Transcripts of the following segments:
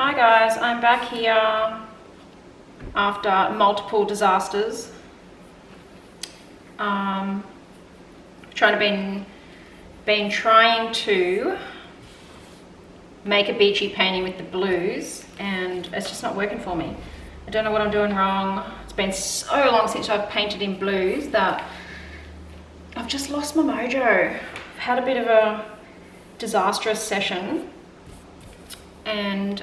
Hi guys, I'm back here after multiple disasters. Been trying to make a beachy painting with the blues and it's just not working for me. I don't know what I'm doing wrong. It's been so long since I've painted in blues that I've just lost my mojo. I've had a bit of a disastrous session and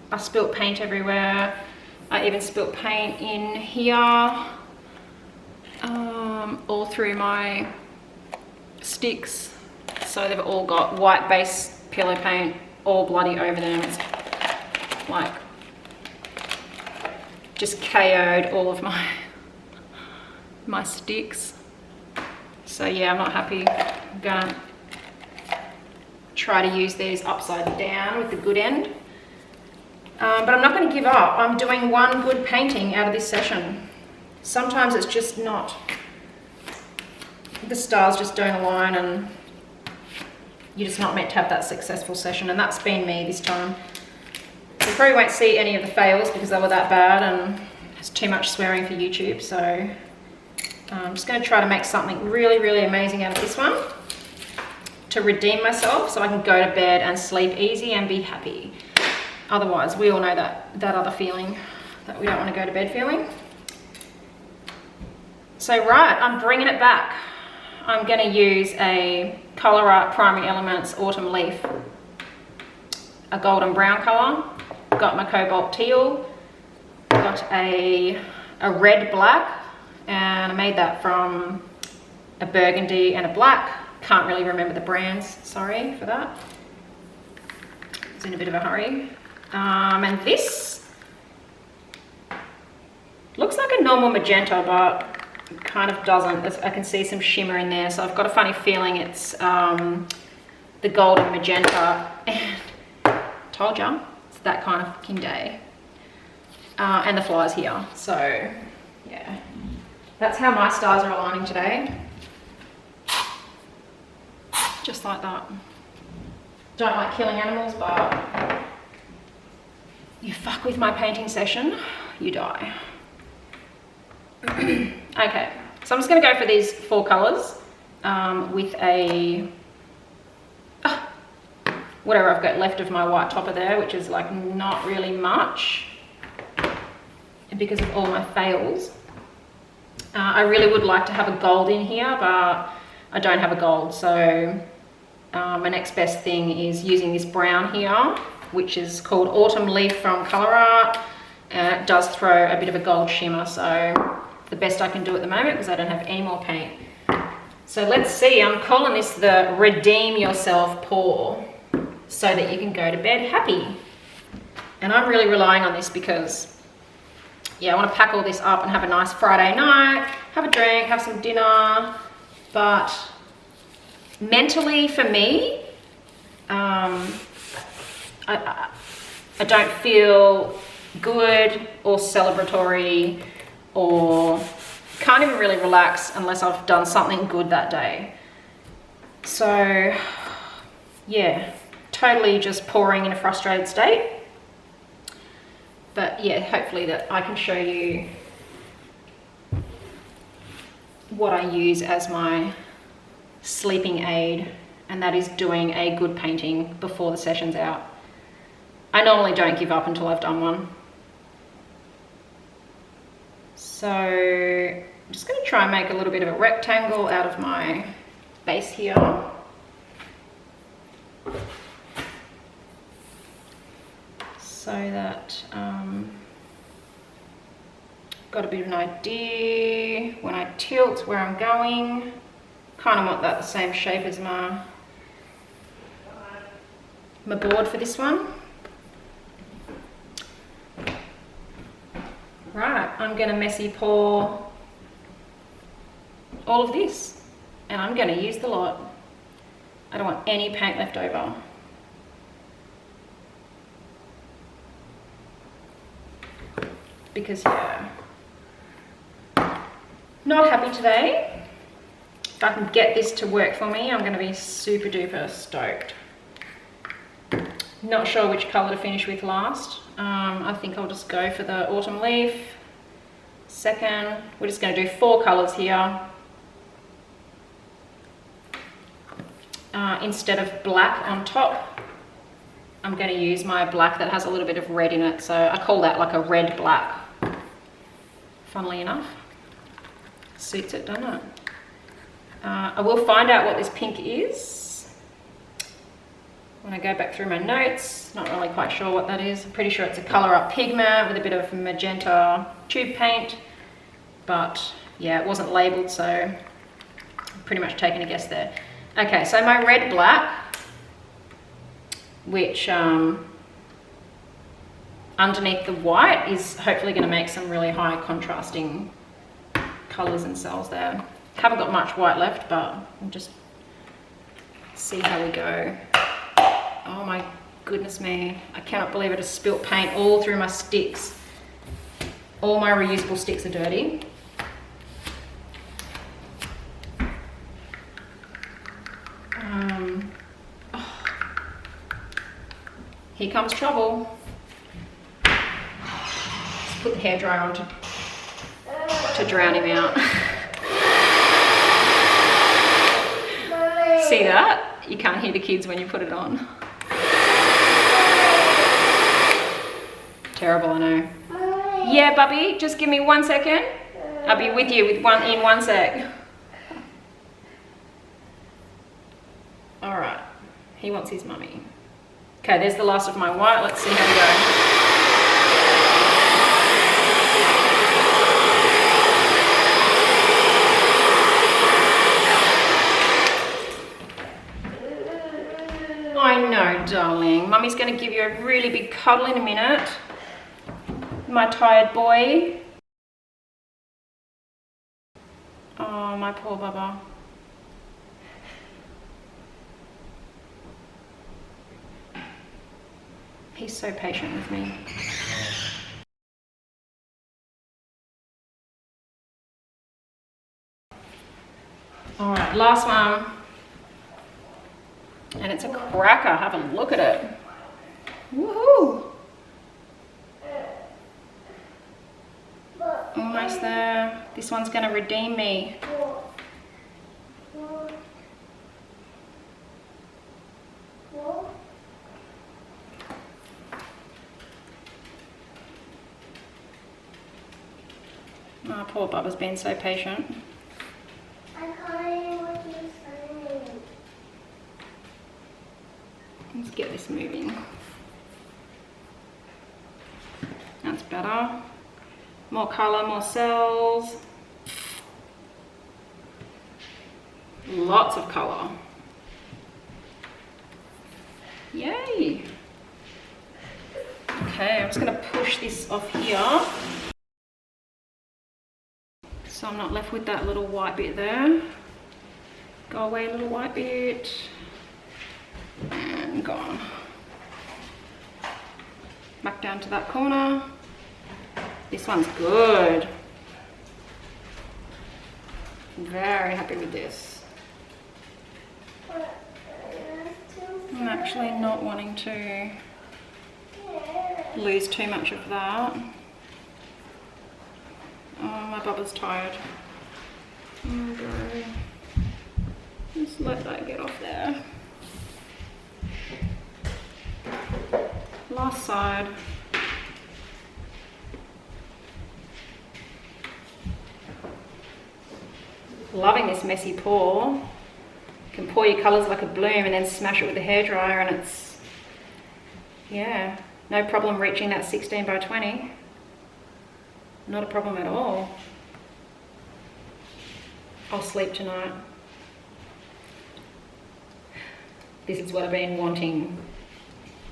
I spilt paint everywhere. I even spilt paint in here, all through my sticks. So they've all got white base pillow paint all bloody over them. It's like just KO'd all of my sticks. So yeah, I'm not happy. I'm gonna try to use these upside down with the good end. But I'm not going to give up. I'm doing one good painting out of this session. Sometimes it's just not, the stars just don't align and you're just not meant to have that successful session, and that's been me this time. You probably won't see any of the fails because they were that bad and it's too much swearing for YouTube, so I'm just going to try to make something really, really amazing out of this one to redeem myself so I can go to bed and sleep easy and be happy. Otherwise, we all know that other feeling that we don't want to go to bed feeling. So right, I'm bringing it back. I'm going to use a ColourArte Primary Elements Autumn Leaf, a golden brown colour. Got my Cobalt Teal, got a red black, and I made that from a burgundy and a black. Can't really remember the brands, sorry for that. I was in a bit of a hurry. And this looks like a normal magenta, but it kind of doesn't. I can see some shimmer in there, so I've got a funny feeling it's the golden magenta. And told ya, it's that kind of fucking day. And the flies here, so yeah. That's how my stars are aligning today. Just like that. Don't like killing animals, but you fuck with my painting session, you die. Okay, so I'm just going to go for these 4 colours with a whatever I've got left of my white topper there, which is like not really much because of all my fails. I really would like to have a gold in here, but I don't have a gold, so my next best thing is using this brown here, which is called Autumn Leaf from ColourArte, and it does throw a bit of a gold shimmer, so the best I can do at the moment because I don't have any more paint. So let's see, I'm calling this the Redeem Yourself pour, so that you can go to bed happy. And I'm really relying on this because, yeah, I want to pack all this up and have a nice Friday night, have a drink, have some dinner, but mentally for me, I don't feel good or celebratory or can't even really relax unless I've done something good that day. So yeah, totally just pouring in a frustrated state. But yeah, hopefully that I can show you what I use as my sleeping aid, and that is doing a good painting before the session's out. I normally don't give up until I've done one. So I'm just going to try and make a little bit of a rectangle out of my base here. So that got a bit of an idea when I tilt where I'm going. Kind of want that the same shape as my board for this one. Right, I'm going to messy pour all of this, and I'm going to use the lot. I don't want any paint left over. Because yeah, not happy today. If I can get this to work for me, I'm going to be super duper stoked. Not sure which colour to finish with last. I think I'll just go for the autumn leaf. Second, we're just going to do 4 colours here. Instead of black on top, I'm going to use my black that has a little bit of red in it. So I call that like a red black. Funnily enough, suits it, doesn't it? I will find out what this pink is when I go back through my notes. Not really quite sure what that is. I'm pretty sure it's a ColourArte pigment with a bit of magenta tube paint, but yeah, it wasn't labelled, so I'm pretty much taking a guess there. Okay, so my red black, which underneath the white is hopefully going to make some really high contrasting colours and cells there. Haven't got much white left, but we'll just see how we go. Oh my goodness me, I cannot believe I just spilt paint all through my sticks. All my reusable sticks are dirty. Here comes trouble. Just put the hairdryer on to drown him out. See that? You can't hear the kids when you put it on. Terrible, I know. Yeah, Bubby, just give me 1 second. I'll be with you in 1 sec. All right, he wants his mummy. Okay, there's the last of my white. Let's see how we go. I know, darling. Mummy's going to give you a really big cuddle in a minute. My tired boy. Oh, my poor Bubba. He's so patient with me. All right, last one. And it's a cracker. Have a look at it. Woohoo! Almost there. This one's going to redeem me. Oh, poor Bubba's been so patient. I can't hear what you're saying. Let's get this moving. That's better. More colour, more cells. Lots of colour. Yay! Okay, I'm just going to push this off here, so I'm not left with that little white bit there. Go away, little white bit. And gone. Back down to that corner. This one's good. Very happy with this. I'm actually not wanting to lose too much of that. Oh, my Bubba's tired. Okay. Just let that get off there. Last side. Loving this messy pour. You can pour your colours like a bloom and then smash it with the hairdryer, and it's, yeah, no problem reaching that 16 by 20. Not a problem at all. I'll sleep tonight. This is what I've been wanting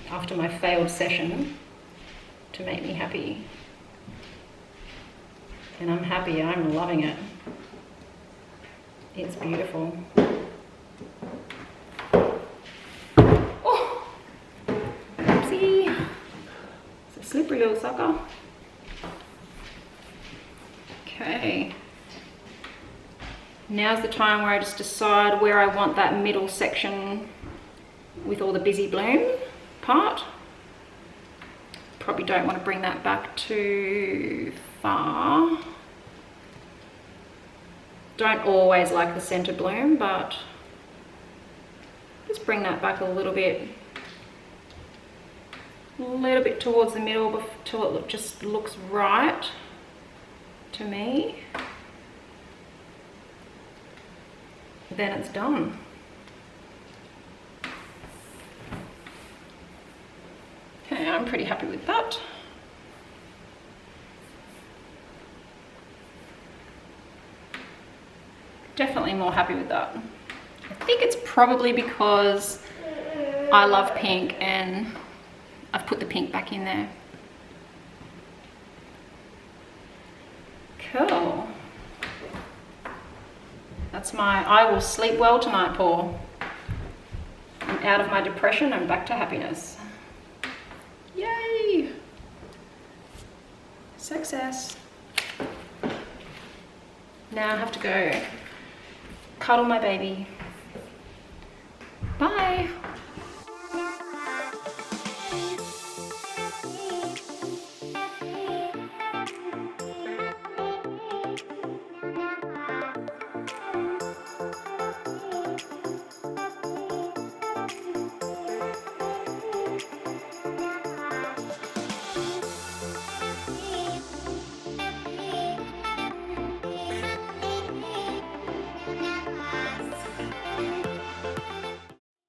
after my failed session to make me happy. And I'm happy, I'm loving it. It's beautiful. Oh, oopsie. It's a slippery little sucker. Okay. Now's the time where I just decide where I want that middle section with all the busy bloom. part. Probably don't want to bring that back too far. Don't always like the center bloom, but just bring that back a little bit towards the middle till it just looks right to me. Then it's done. Okay, I'm pretty happy with that. Definitely more happy with that. I think it's probably because I love pink and I've put the pink back in there. Cool. That's my I will sleep well tonight, Paul. I'm out of my depression and back to happiness. Yay! Success. Now I have to go cuddle my baby.